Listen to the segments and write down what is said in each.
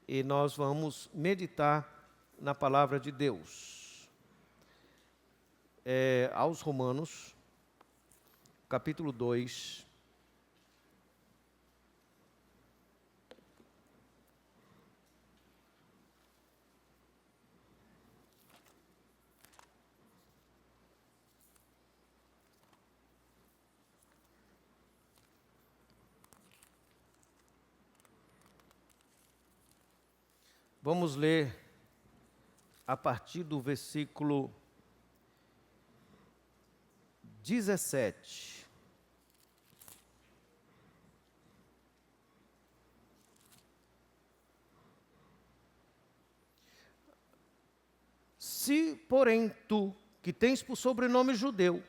e nós vamos meditar na palavra de Deus. Aos Romanos, capítulo 2. Vamos ler a partir do versículo 17. Se, porém, tu, que tens por sobrenome judeu,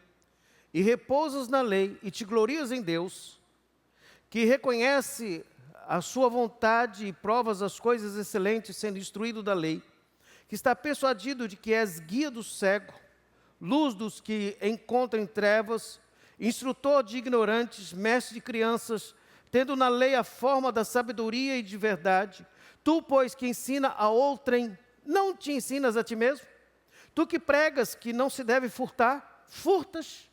e repousas na lei, e te glorias em Deus, que reconhece a sua vontade e provas as coisas excelentes, sendo instruído da lei, que está persuadido de que és guia do cego, luz dos que encontram em trevas, instrutor de ignorantes, mestre de crianças, tendo na lei a forma da sabedoria e de verdade, tu, pois, que ensina a outrem, não te ensinas a ti mesmo? Tu que pregas que não se deve furtar, furtas.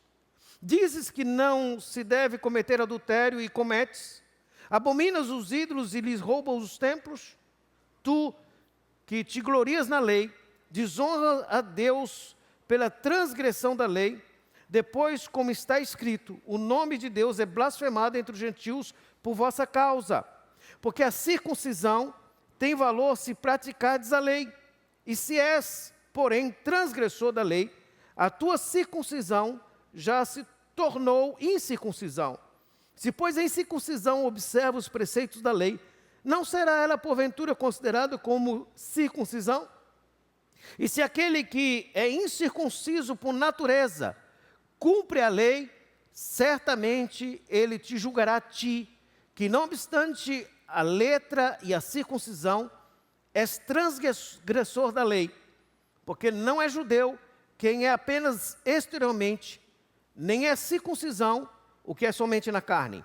Dizes que não se deve cometer adultério e cometes. Abominas os ídolos e lhes roubas os templos? Tu, que te glorias na lei, desonra a Deus pela transgressão da lei, depois, como está escrito, o nome de Deus é blasfemado entre os gentios por vossa causa. Porque a circuncisão tem valor se praticardes a lei. E se és, porém, transgressor da lei, a tua circuncisão já se tornou incircuncisão. Se, pois, a incircuncisão observa os preceitos da lei, não será ela, porventura, considerada como circuncisão? E se aquele que é incircunciso por natureza cumpre a lei, certamente ele te julgará a ti, que não obstante a letra e a circuncisão, és transgressor da lei, porque não é judeu quem é apenas exteriormente, nem é circuncisão o que é somente na carne.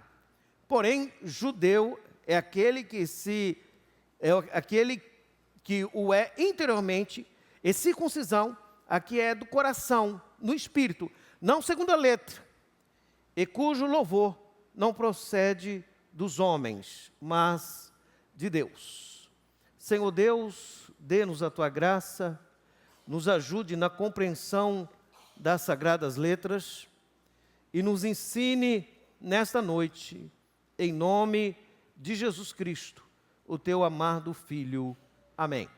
Porém, judeu é aquele que o é interiormente, e circuncisão a que é do coração, no espírito, não segundo a letra, e cujo louvor não procede dos homens, mas de Deus. Senhor Deus, dê-nos a tua graça, nos ajude na compreensão das sagradas letras, e nos ensine nesta noite, em nome de Jesus Cristo, o teu amado Filho. Amém.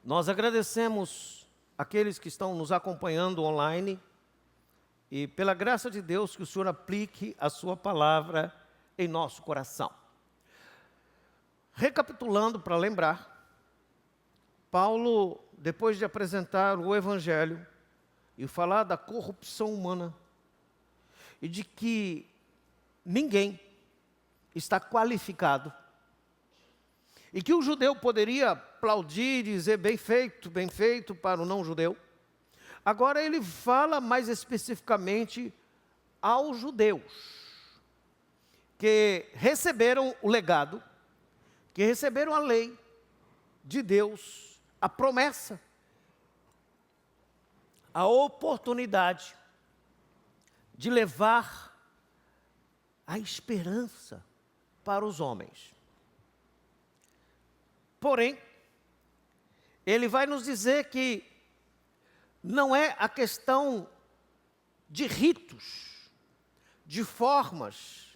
Nós agradecemos aqueles que estão nos acompanhando online e pela graça de Deus que o Senhor aplique a sua palavra em nosso coração. Recapitulando para lembrar, Paulo, depois de apresentar o Evangelho e falar da corrupção humana, e de que ninguém está qualificado, e que o judeu poderia aplaudir e dizer bem feito para o não-judeu. Agora ele fala mais especificamente aos judeus, que receberam o legado, que receberam a lei de Deus, a promessa, a oportunidade de levar a esperança para os homens. Porém, ele vai nos dizer que não é a questão de ritos, de formas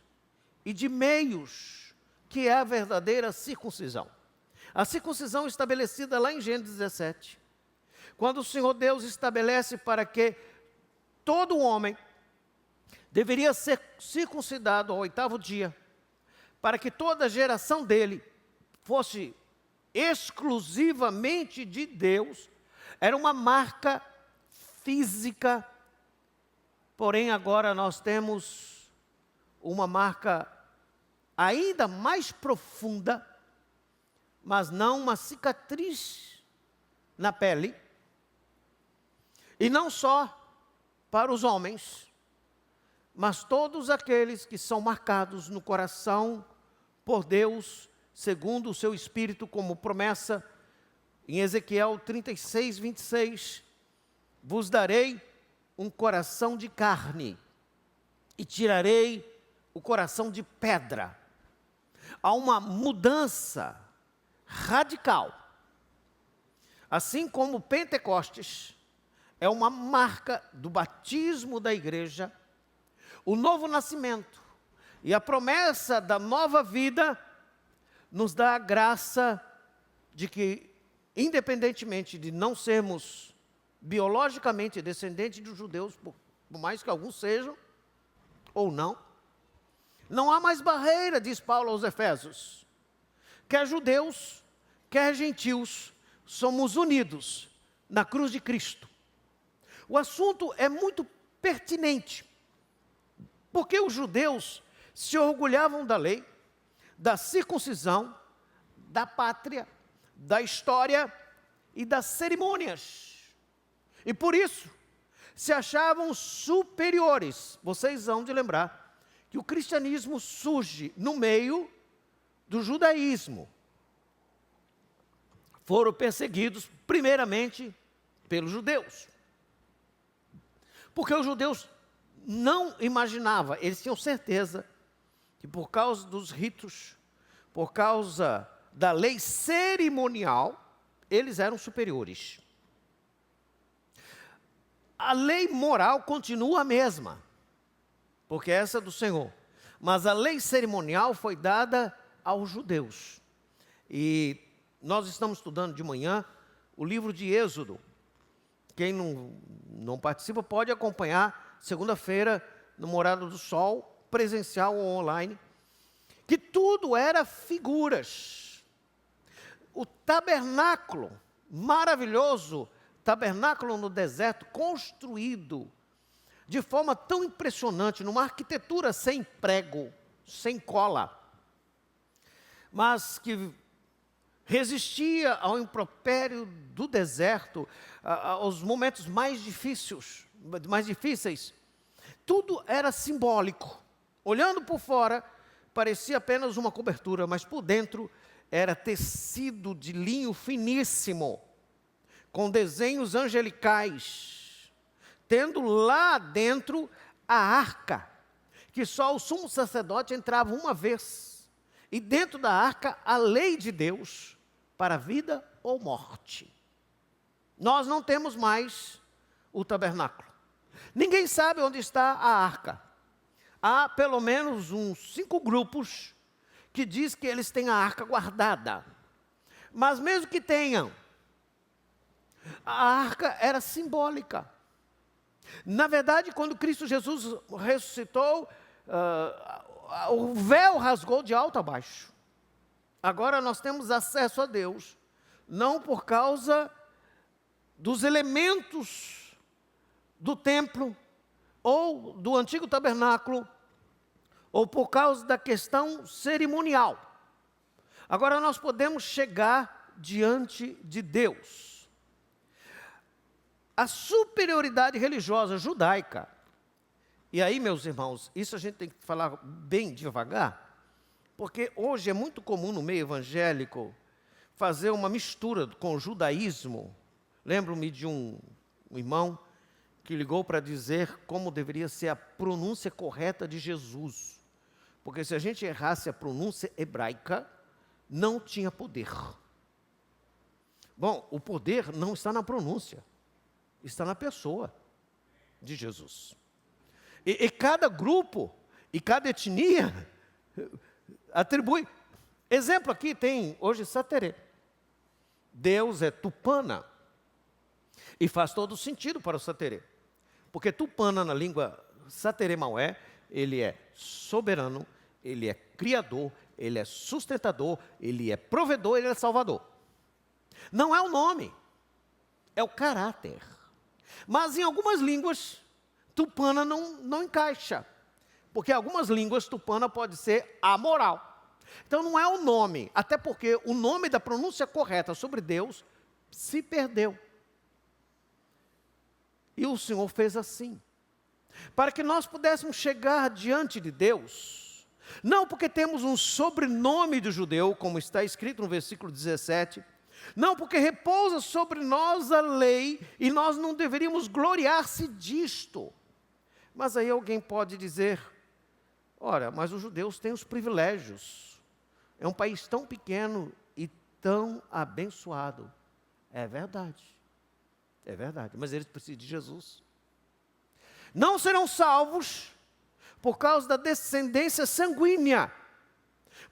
e de meios que é a verdadeira circuncisão. A circuncisão estabelecida lá em Gênesis 17, quando o Senhor Deus estabelece para que todo homem deveria ser circuncidado ao 8º dia, para que toda a geração dele fosse exclusivamente de Deus, era uma marca física, porém agora nós temos uma marca ainda mais profunda, mas não uma cicatriz na pele, e não só para os homens, mas todos aqueles que são marcados no coração por Deus segundo o seu Espírito, como promessa em Ezequiel 36, 26. Vos darei um coração de carne e tirarei o coração de pedra. Há uma mudança radical. Assim como Pentecostes é uma marca do batismo da igreja, o novo nascimento e a promessa da nova vida nos dá a graça de que, independentemente de não sermos biologicamente descendentes dos judeus, por mais que alguns sejam, ou não, não há mais barreira, diz Paulo aos Efésios. Quer judeus, quer gentios, somos unidos na cruz de Cristo. O assunto é muito pertinente, porque os judeus se orgulhavam da lei, da circuncisão, da pátria, da história e das cerimônias. E por isso, se achavam superiores. Vocês vão de lembrar que o cristianismo surge no meio do judaísmo. Foram perseguidos primeiramente pelos judeus. Porque os judeus não imaginavam, eles tinham certeza que por causa dos ritos, por causa da lei cerimonial, eles eram superiores. A lei moral continua a mesma, porque essa é do Senhor. Mas a lei cerimonial foi dada aos judeus. E nós estamos estudando de manhã o livro de Êxodo. Quem não participa pode acompanhar segunda-feira no Morada do Sol, presencial ou online, que tudo era figuras. O tabernáculo, maravilhoso tabernáculo no deserto, construído de forma tão impressionante, numa arquitetura sem prego, sem cola, mas que resistia ao impropério do deserto, aos momentos mais difíceis. Tudo era simbólico. Olhando por fora, parecia apenas uma cobertura, mas por dentro era tecido de linho finíssimo, com desenhos angelicais, tendo lá dentro a arca, que só o sumo sacerdote entrava uma vez, e dentro da arca a lei de Deus, para vida ou morte. Nós não temos mais o tabernáculo. Ninguém sabe onde está a arca. Há pelo menos uns 5 grupos que diz que eles têm a arca guardada. Mas mesmo que tenham, a arca era simbólica. Na verdade, quando Cristo Jesus ressuscitou, o véu rasgou de alto a baixo. Agora nós temos acesso a Deus, não por causa dos elementos do templo, ou do antigo tabernáculo, ou por causa da questão cerimonial. Agora nós podemos chegar diante de Deus. A superioridade religiosa judaica, e aí, meus irmãos, isso a gente tem que falar bem devagar, porque hoje é muito comum no meio evangélico fazer uma mistura com o judaísmo. Lembro-me de um irmão que ligou para dizer como deveria ser a pronúncia correta de Jesus. Porque se a gente errasse a pronúncia hebraica, não tinha poder. Bom, o poder não está na pronúncia, está na pessoa de Jesus. E cada grupo, e cada etnia, atribui. Exemplo aqui tem hoje Saterê. Deus é Tupana. E faz todo sentido para o Saterê. Porque Tupana, na língua Saterê-Maué, ele é soberano, ele é criador, ele é sustentador, ele é provedor, ele é salvador. Não é o nome, é o caráter. Mas em algumas línguas, Tupana não encaixa. Porque em algumas línguas, Tupana pode ser amoral. Então não é o nome, até porque o nome da pronúncia correta sobre Deus se perdeu. E o Senhor fez assim, para que nós pudéssemos chegar diante de Deus, Não porque temos um sobrenome de judeu, como está escrito no versículo 17. Não porque repousa sobre nós a lei e nós não deveríamos gloriar-se disto. Mas aí alguém pode dizer, ora, mas os judeus têm os privilégios. É um país tão pequeno e tão abençoado. É verdade, mas eles precisam de Jesus. Não serão salvos por causa da descendência sanguínea,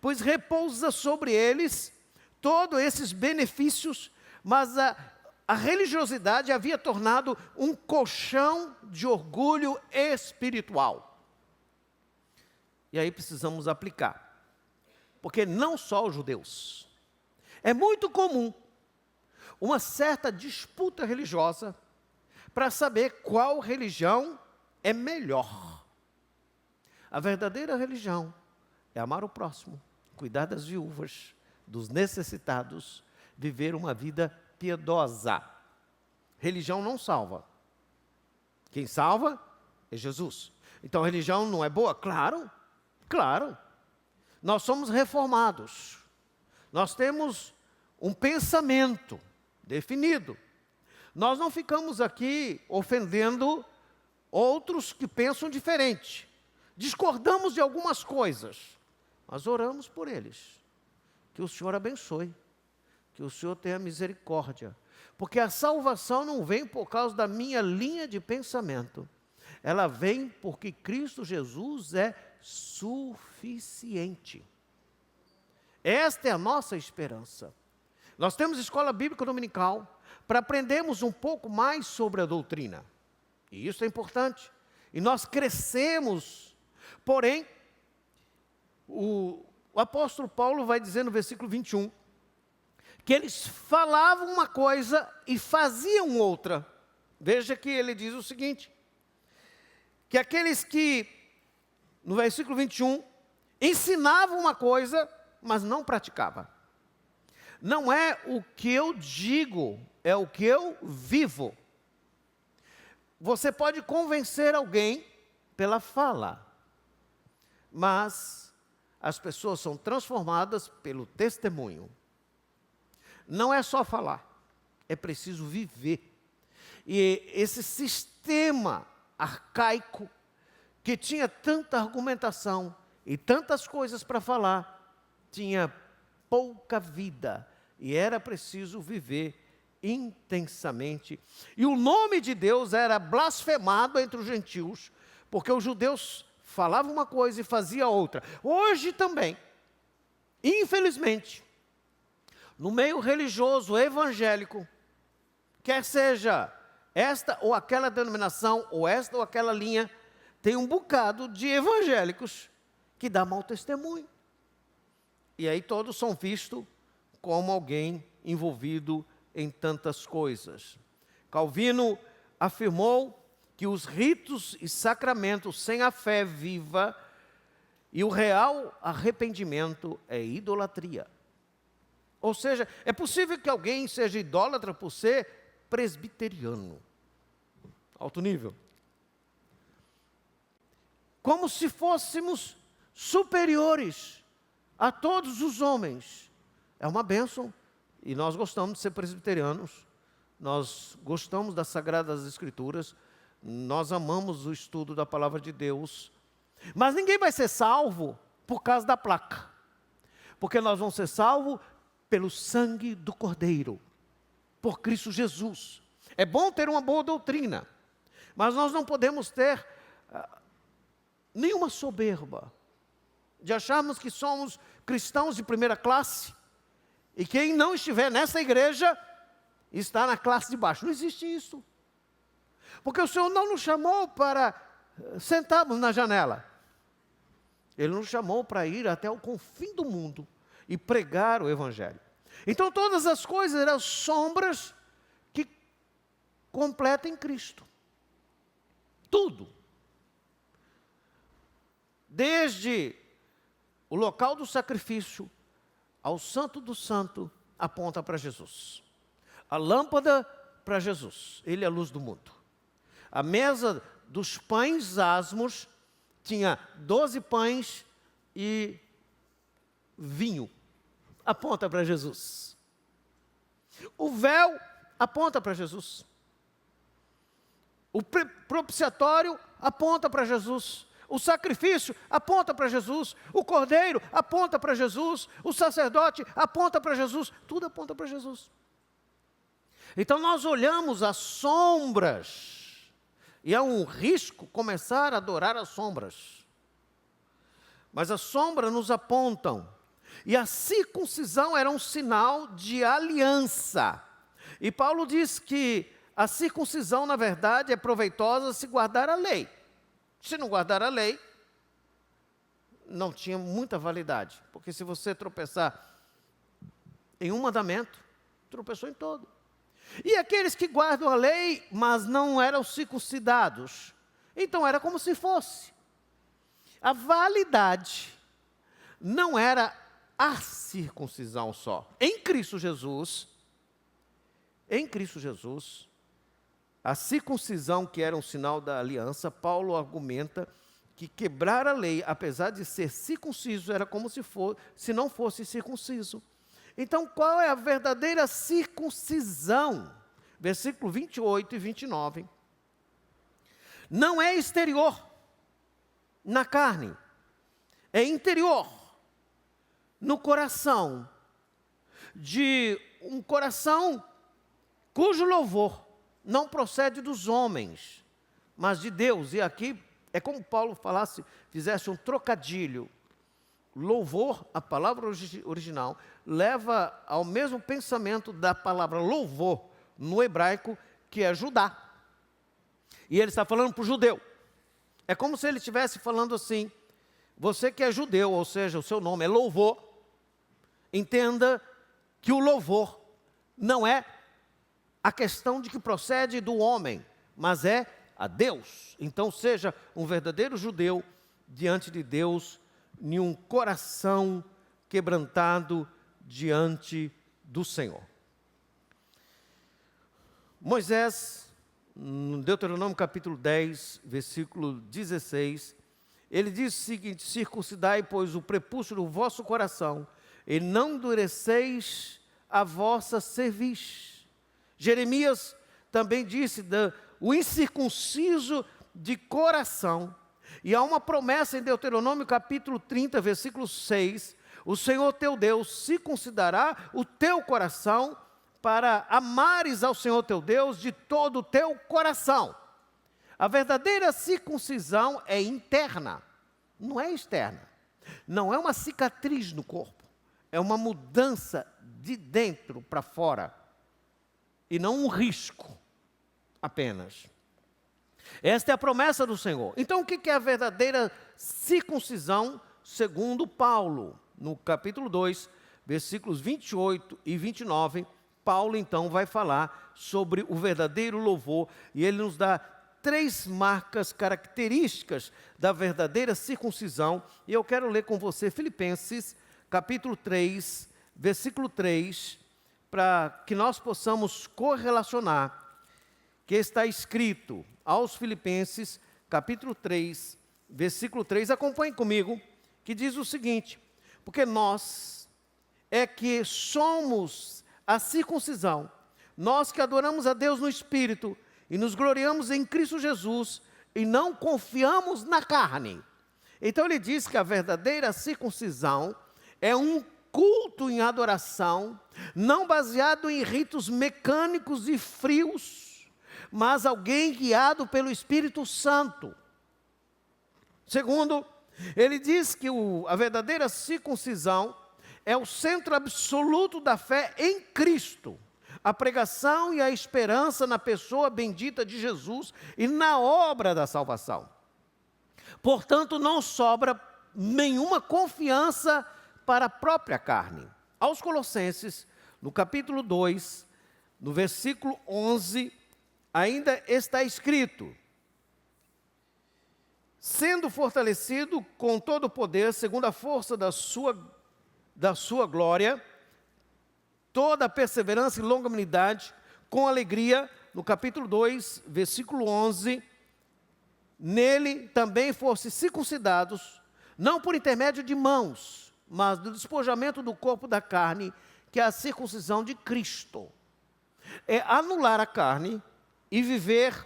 pois repousa sobre eles todos esses benefícios, mas a religiosidade havia tornado um colchão de orgulho espiritual. E aí precisamos aplicar, porque não só os judeus. É muito comum uma certa disputa religiosa para saber qual religião é melhor. A verdadeira religião é amar o próximo, cuidar das viúvas, dos necessitados, viver uma vida piedosa. Religião não salva. Quem salva é Jesus. Então a religião não é boa? Claro. Nós somos reformados. Nós temos um pensamento definido. Nós não ficamos aqui ofendendo outros que pensam diferente. Discordamos de algumas coisas, mas oramos por eles. Que o Senhor abençoe, que o Senhor tenha misericórdia. Porque a salvação não vem por causa da minha linha de pensamento. Ela vem porque Cristo Jesus é suficiente. Esta é a nossa esperança. Nós temos escola bíblica dominical para aprendermos um pouco mais sobre a doutrina. E isso é importante. E nós crescemos. Porém, o apóstolo Paulo vai dizer no versículo 21, que eles falavam uma coisa e faziam outra. Veja que ele diz o seguinte, que aqueles que, no versículo 21, ensinavam uma coisa, mas não praticavam. Não é o que eu digo, é o que eu vivo. Você pode convencer alguém pela fala, mas as pessoas são transformadas pelo testemunho. Não é só falar, é preciso viver. E esse sistema arcaico, que tinha tanta argumentação e tantas coisas para falar, tinha pouca vida. E era preciso viver intensamente. E o nome de Deus era blasfemado entre os gentios, porque os judeus falavam uma coisa e faziam outra. Hoje também, infelizmente, no meio religioso evangélico, quer seja esta ou aquela denominação, ou esta ou aquela linha, tem um bocado de evangélicos que dá mau testemunho. E aí todos são vistos como alguém envolvido em tantas coisas. Calvino afirmou que os ritos e sacramentos sem a fé viva e o real arrependimento é idolatria. Ou seja, é possível que alguém seja idólatra por ser presbiteriano. Alto nível. Como se fôssemos superiores a todos os homens. É uma bênção. E nós gostamos de ser presbiterianos. Nós gostamos das Sagradas Escrituras. Nós amamos o estudo da Palavra de Deus. Mas ninguém vai ser salvo por causa da placa. Porque nós vamos ser salvos pelo sangue do Cordeiro. Por Cristo Jesus. É bom ter uma boa doutrina. Mas nós não podemos ter nenhuma soberba. De acharmos que somos cristãos de primeira classe. E quem não estiver nessa igreja está na classe de baixo. Não existe isso. Porque o Senhor não nos chamou para sentarmos na janela. Ele nos chamou para ir até o confim do mundo e pregar o Evangelho. Então todas as coisas eram sombras que completam Cristo. Tudo. Desde o local do sacrifício ao santo do santo aponta para Jesus. A lâmpada para Jesus. Ele é a luz do mundo. A mesa dos pães asmos tinha 12 pães e vinho aponta para Jesus. O véu aponta para Jesus. O propiciatório aponta para Jesus. O sacrifício aponta para Jesus. O cordeiro aponta para Jesus. O sacerdote aponta para Jesus. Tudo aponta para Jesus. Então nós olhamos as sombras. E é um risco começar a adorar as sombras. Mas as sombras nos apontam. E a circuncisão era um sinal de aliança. E Paulo diz que a circuncisão, na verdade, é proveitosa se guardar a lei. Se não guardar a lei, não tinha muita validade. Porque se você tropeçar em um mandamento, tropeçou em todo. E aqueles que guardam a lei, mas não eram circuncidados, então era como se fosse. A validade não era a circuncisão só. Em Cristo Jesus, a circuncisão, que era um sinal da aliança, Paulo argumenta que quebrar a lei, apesar de ser circunciso, era como se não fosse circunciso. Então, qual é a verdadeira circuncisão? Versículo 28 e 29. Não é exterior, na carne, é interior, no coração, de um coração cujo louvor não procede dos homens, mas de Deus. E aqui é como Paulo fizesse um trocadilho. Louvor, a palavra original, leva ao mesmo pensamento da palavra louvor no hebraico, que é Judá. E ele está falando para o judeu. É como se ele estivesse falando assim: você que é judeu, ou seja, o seu nome é louvor, entenda que o louvor não é a questão de que procede do homem, mas é a Deus. Então seja um verdadeiro judeu diante de Deus, em um coração quebrantado diante do Senhor. Moisés, no Deuteronômio capítulo 10, versículo 16, ele diz o seguinte: circuncidai, pois, o prepúcio do vosso coração, e não endureceis a vossa cerviz. Jeremias também disse o incircunciso de coração. E há uma promessa em Deuteronômio capítulo 30, versículo 6, o Senhor teu Deus circuncidará o teu coração para amares ao Senhor teu Deus de todo o teu coração. A verdadeira circuncisão é interna, não é externa. Não é uma cicatriz no corpo, é uma mudança de dentro para fora. E não um risco apenas. Esta é a promessa do Senhor. Então, o que é a verdadeira circuncisão, segundo Paulo? No capítulo 2, versículos 28 e 29, Paulo, então, vai falar sobre o verdadeiro louvor. E ele nos dá 3 marcas características da verdadeira circuncisão. E eu quero ler com você Filipenses, capítulo 3, versículo 3, para que nós possamos correlacionar, que está escrito aos Filipenses, capítulo 3, versículo 3, acompanhe comigo, que diz o seguinte: porque nós é que somos a circuncisão, nós que adoramos a Deus no Espírito, e nos gloriamos em Cristo Jesus, e não confiamos na carne. Então ele diz que a verdadeira circuncisão é um culto em adoração, não baseado em ritos mecânicos e frios, mas alguém guiado pelo Espírito Santo. Segundo, ele diz que a verdadeira circuncisão é o centro absoluto da fé em Cristo, a pregação e a esperança na pessoa bendita de Jesus e na obra da salvação. Portanto, não sobra nenhuma confiança para a própria carne. Aos Colossenses, no capítulo 2, no versículo 11, ainda está escrito: sendo fortalecido com todo o poder, segundo a força da sua glória, toda a perseverança e longanimidade, com alegria, no capítulo 2, versículo 11, nele também fossem circuncidados, não por intermédio de mãos, mas do despojamento do corpo da carne, que é a circuncisão de Cristo. É anular a carne e viver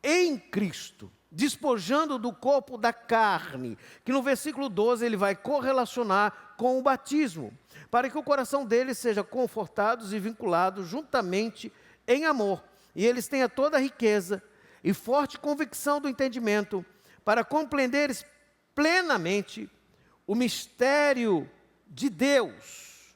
em Cristo, despojando do corpo da carne, que no versículo 12 ele vai correlacionar com o batismo, para que o coração deles seja confortado e vinculado juntamente em amor, e eles tenham toda a riqueza e forte convicção do entendimento, para compreenderes plenamente o mistério de Deus,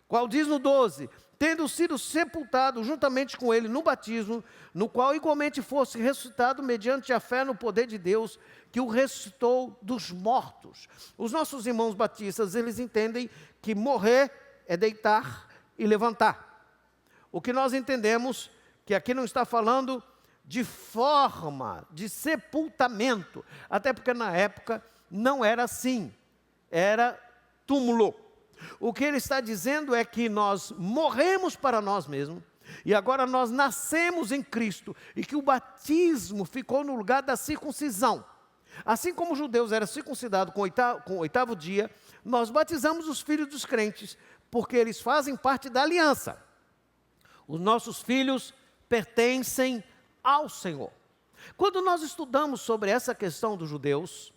qual diz no 12, tendo sido sepultado juntamente com ele no batismo, no qual igualmente fosse ressuscitado mediante a fé no poder de Deus, que o ressuscitou dos mortos. Os nossos irmãos batistas, eles entendem que morrer é deitar e levantar. O que nós entendemos, que aqui não está falando de forma de sepultamento, até porque na época não era assim, era túmulo. O que ele está dizendo é que nós morremos para nós mesmos, e agora nós nascemos em Cristo, e que o batismo ficou no lugar da circuncisão. Assim como os judeus eram circuncidados com o oitavo dia, nós batizamos os filhos dos crentes, porque eles fazem parte da aliança. Os nossos filhos pertencem ao Senhor. Quando nós estudamos sobre essa questão dos judeus,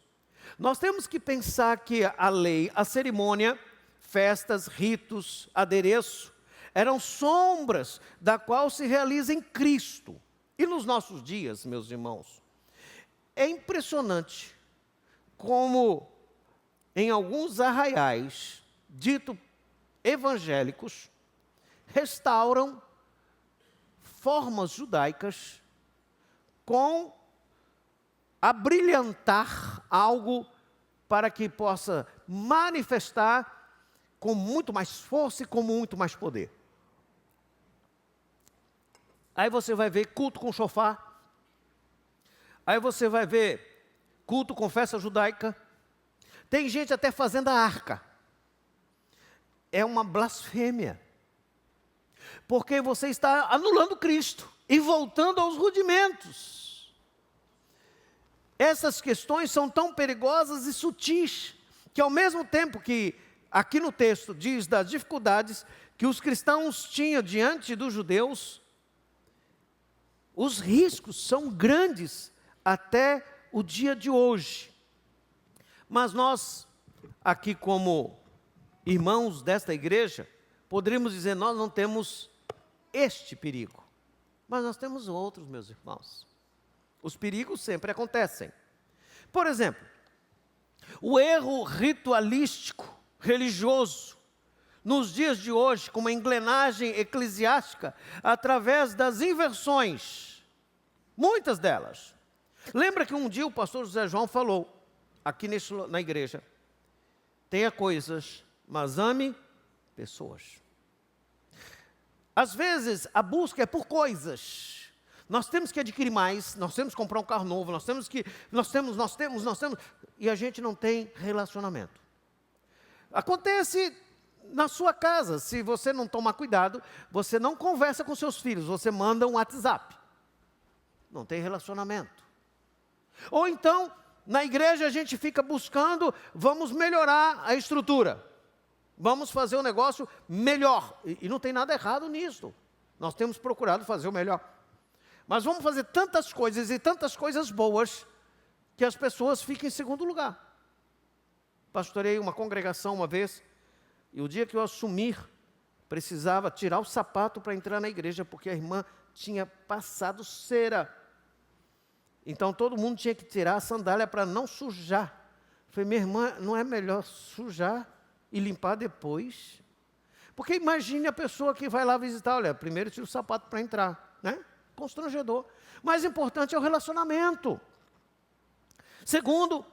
nós temos que pensar que a lei, a cerimônia, festas, ritos, adereço, eram sombras da qual se realiza em Cristo. E nos nossos dias, meus irmãos, é impressionante como em alguns arraiais, dito evangélicos, restauram formas judaicas com abrilhantar algo para que possa manifestar com muito mais força e com muito mais poder. Aí você vai ver culto com chofar, aí você vai ver culto com festa judaica, tem gente até fazendo a arca. É uma blasfêmia, porque você está anulando Cristo e voltando aos rudimentos. Essas questões são tão perigosas e sutis, que ao mesmo tempo que aqui no texto diz das dificuldades que os cristãos tinham diante dos judeus, os riscos são grandes até o dia de hoje. Mas nós, aqui como irmãos desta igreja, poderíamos dizer, nós não temos este perigo, mas nós temos outros, meus irmãos. Os perigos sempre acontecem. Por exemplo, o erro ritualístico, religioso, nos dias de hoje, com uma engrenagem eclesiástica, através das inversões, muitas delas. Lembra que um dia o pastor José João falou, aqui na igreja, tenha coisas, mas ame pessoas. Às vezes, a busca é por coisas. Nós temos que adquirir mais, nós temos que comprar um carro novo, nós temos, e a gente não tem relacionamento. Acontece na sua casa, se você não tomar cuidado, você não conversa com seus filhos, você manda um WhatsApp. Não tem relacionamento. Ou então, na igreja a gente fica buscando, vamos melhorar a estrutura. Vamos fazer um negócio melhor. E não tem nada errado nisso. Nós temos procurado fazer o melhor. Mas vamos fazer tantas coisas e tantas coisas boas que as pessoas ficam em segundo lugar. Pastorei uma congregação uma vez, e o dia que eu assumir, precisava tirar o sapato para entrar na igreja, porque a irmã tinha passado cera. Então todo mundo tinha que tirar a sandália para não sujar. Eu falei, minha irmã, não é melhor sujar e limpar depois? Porque imagine a pessoa que vai lá visitar, olha, primeiro tira o sapato para entrar, né? Constrangedor. Mais importante é o relacionamento. Segundo,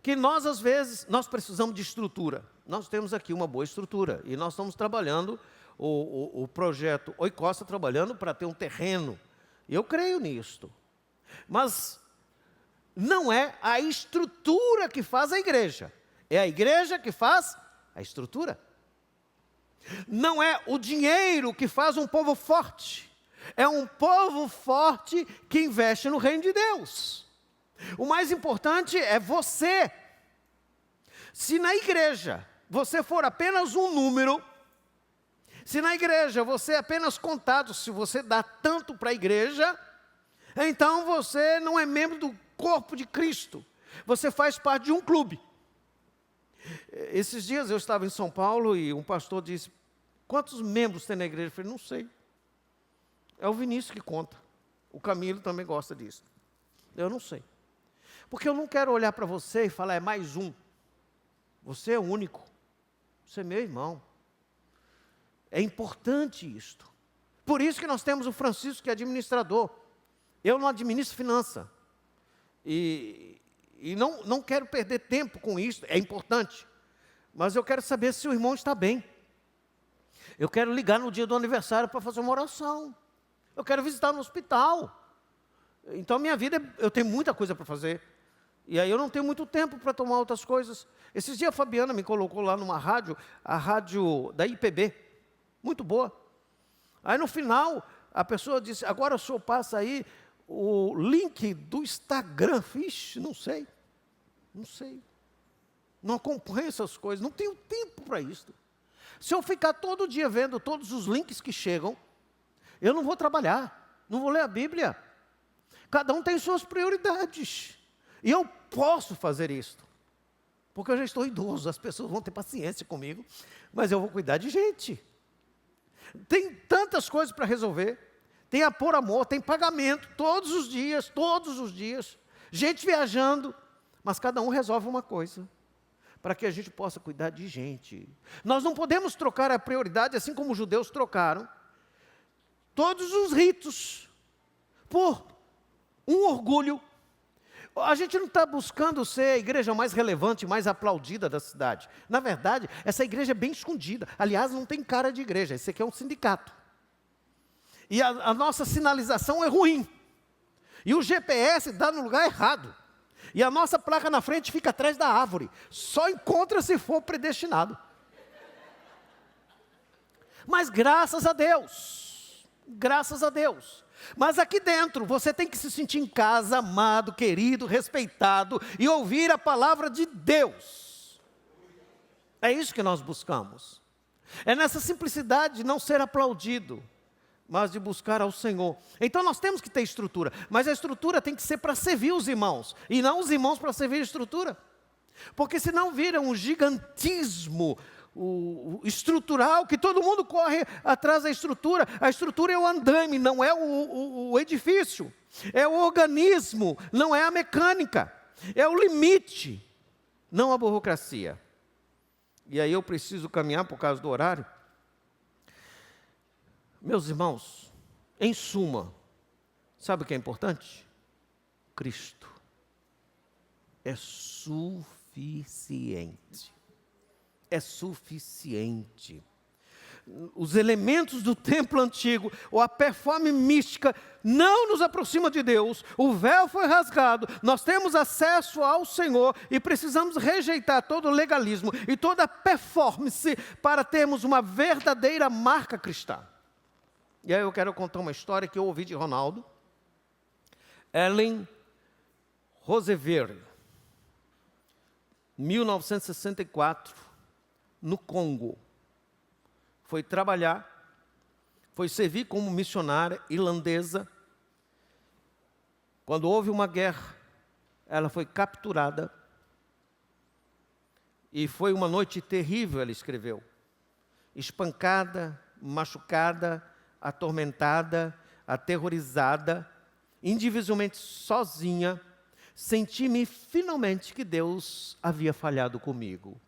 que nós às vezes, nós precisamos de estrutura. Nós temos aqui uma boa estrutura, e nós estamos trabalhando, o projeto Oikos está trabalhando para ter um terreno. Eu creio nisto. Mas não é a estrutura que faz a igreja, é a igreja que faz a estrutura. Não é o dinheiro que faz um povo forte, é um povo forte que investe no reino de Deus. O mais importante é você. Se na igreja você for apenas um número, se na igreja você é apenas contado, se você dá tanto para a igreja, então você não é membro do corpo de Cristo. Você faz parte de um clube. Esses dias eu estava em São Paulo e um pastor disse: quantos membros tem na igreja? Eu falei: não sei. É o Vinícius que conta. O Camilo também gosta disso. Eu não sei. Porque eu não quero olhar para você e falar: é mais um. Você é único. Você é meu irmão. É importante isto. Por isso que nós temos o Francisco, que é administrador. Eu não administro finança. E não quero perder tempo com isso. É importante. Mas eu quero saber se o irmão está bem. Eu quero ligar no dia do aniversário para fazer uma oração. Eu quero visitar no hospital. Então, minha vida, eu tenho muita coisa para fazer. E aí eu não tenho muito tempo para tomar outras coisas. Esses dias a Fabiana me colocou lá numa rádio, a rádio da IPB. Muito boa. Aí no final, a pessoa disse: agora o senhor passa aí o link do Instagram. Ixi, não sei. Não acompanho essas coisas, não tenho tempo para isso. Se eu ficar todo dia vendo todos os links que chegam, eu não vou trabalhar, não vou ler a Bíblia. Cada um tem suas prioridades. E eu posso fazer isso. Porque eu já estou idoso, as pessoas vão ter paciência comigo, mas eu vou cuidar de gente. Tem tantas coisas para resolver. Tem a pôr amor, tem pagamento todos os dias. Gente viajando, mas cada um resolve uma coisa, para que a gente possa cuidar de gente. Nós não podemos trocar a prioridade, assim como os judeus trocaram, todos os ritos, por um orgulho. A gente não está buscando ser a igreja mais relevante, mais aplaudida da cidade. Na verdade, essa igreja é bem escondida. Aliás, não tem cara de igreja, esse aqui é um sindicato. E a nossa sinalização é ruim. E o GPS dá no lugar errado. E a nossa placa na frente fica atrás da árvore. Só encontra se for predestinado. Mas graças a Deus. Mas aqui dentro, você tem que se sentir em casa, amado, querido, respeitado, e ouvir a palavra de Deus. É isso que nós buscamos. É nessa simplicidade de não ser aplaudido, mas de buscar ao Senhor. Então nós temos que ter estrutura, mas a estrutura tem que ser para servir os irmãos, e não os irmãos para servir a estrutura. Porque senão vira um gigantismo estrutural, que todo mundo corre atrás da estrutura. A estrutura é o andaime, não é o edifício. É o organismo, não é a mecânica. É o limite, não a burocracia. E aí eu preciso caminhar por causa do horário. Meus irmãos, em suma, sabe o que é importante? Cristo é suficiente. É suficiente. Os elementos do templo antigo, ou a performance mística, não nos aproxima de Deus. O véu foi rasgado, nós temos acesso ao Senhor e precisamos rejeitar todo o legalismo e toda a performance para termos uma verdadeira marca cristã. E aí eu quero contar uma história que eu ouvi de Ronaldo. Ellen Roosevelt, 1964, no Congo. Foi trabalhar, foi servir como missionária irlandesa. Quando houve uma guerra, ela foi capturada. E foi uma noite terrível, ela escreveu. Espancada, machucada, atormentada, aterrorizada, indivisivelmente sozinha, senti-me finalmente que Deus havia falhado comigo.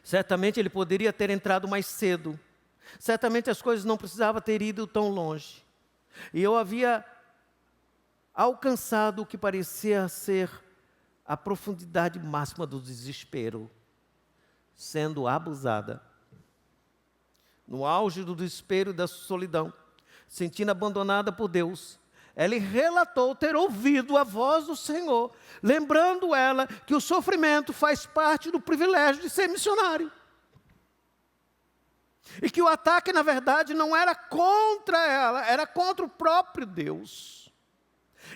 Certamente ele poderia ter entrado mais cedo. Certamente as coisas não precisavam ter ido tão longe. E eu havia alcançado o que parecia ser a profundidade máxima do desespero, sendo abusada. No auge do desespero e da solidão, sentindo abandonada por Deus, ela relatou ter ouvido a voz do Senhor, lembrando ela que o sofrimento faz parte do privilégio de ser missionário. E que o ataque, na verdade, não era contra ela, era contra o próprio Deus.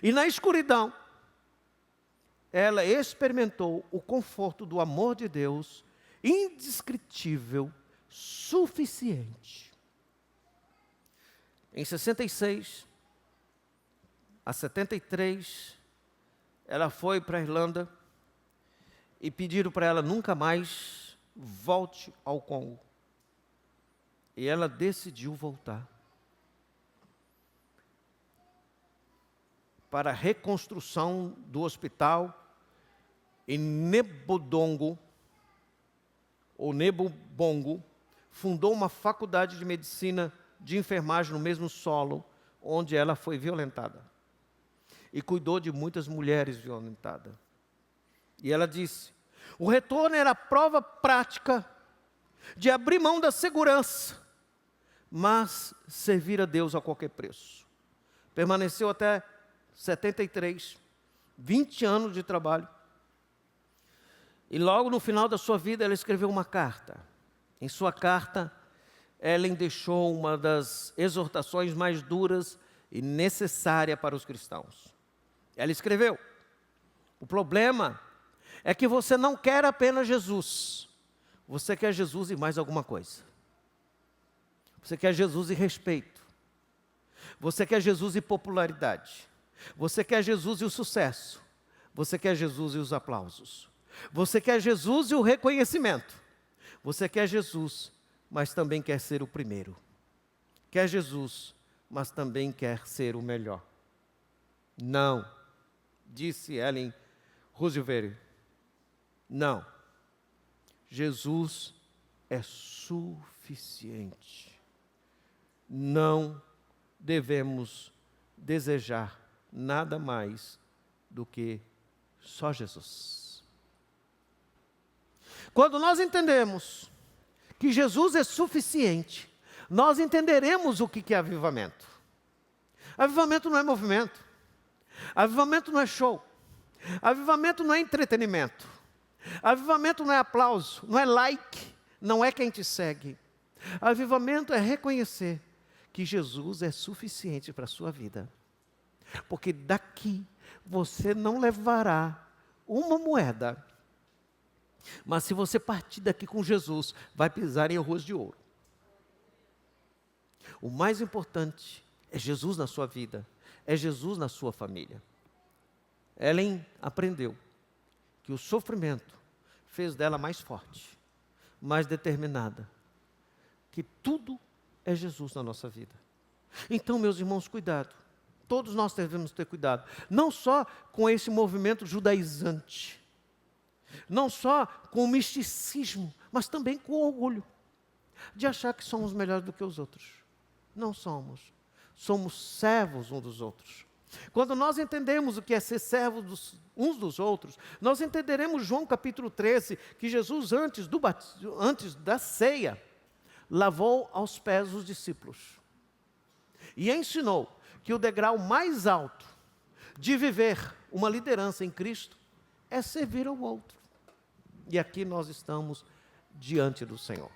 E na escuridão, ela experimentou o conforto do amor de Deus, indescritível, suficiente. Em 66 a 73, ela foi para a Irlanda e pediram para ela nunca mais volte ao Congo. E ela decidiu voltar para a reconstrução do hospital em Nebudongo, ou Nebubongo, fundou uma faculdade de medicina de enfermagem no mesmo solo onde ela foi violentada. E cuidou de muitas mulheres violentadas. E ela disse, o retorno era a prova prática de abrir mão da segurança, mas servir a Deus a qualquer preço. Permaneceu até 73, 20 anos de trabalho. E logo no final da sua vida, ela escreveu uma carta. Em sua carta, Ellen deixou uma das exortações mais duras e necessárias para os cristãos. Ela escreveu, o problema é que você não quer apenas Jesus, você quer Jesus e mais alguma coisa. Você quer Jesus e respeito. Você quer Jesus e popularidade. Você quer Jesus e o sucesso. Você quer Jesus e os aplausos. Você quer Jesus e o reconhecimento. Você quer Jesus, mas também quer ser o primeiro. Quer Jesus, mas também quer ser o melhor. Não, disse Ellen Roosevelt. Não. Jesus é suficiente. Não devemos desejar nada mais do que só Jesus. Quando nós entendemos que Jesus é suficiente, nós entenderemos o que é avivamento. Avivamento não é movimento. Avivamento não é show. Avivamento não é entretenimento. Avivamento não é aplauso, não é like, não é quem te segue. Avivamento é reconhecer que Jesus é suficiente para a sua vida. Porque daqui você não levará uma moeda. Mas se você partir daqui com Jesus, vai pisar em arroz de ouro. O mais importante é Jesus na sua vida, é Jesus na sua família. Ellen aprendeu que o sofrimento fez dela mais forte, mais determinada, que tudo é Jesus na nossa vida. Então, meus irmãos, cuidado. Todos nós devemos ter cuidado, não só com esse movimento judaizante, não só com o misticismo, mas também com o orgulho, de achar que somos melhores do que os outros. Não somos. Somos servos uns dos outros. Quando nós entendemos o que é ser servos uns dos outros, nós entenderemos João capítulo 13, que Jesus antes da ceia, lavou aos pés os discípulos. E ensinou que o degrau mais alto de viver uma liderança em Cristo é servir ao outro. E aqui nós estamos diante do Senhor.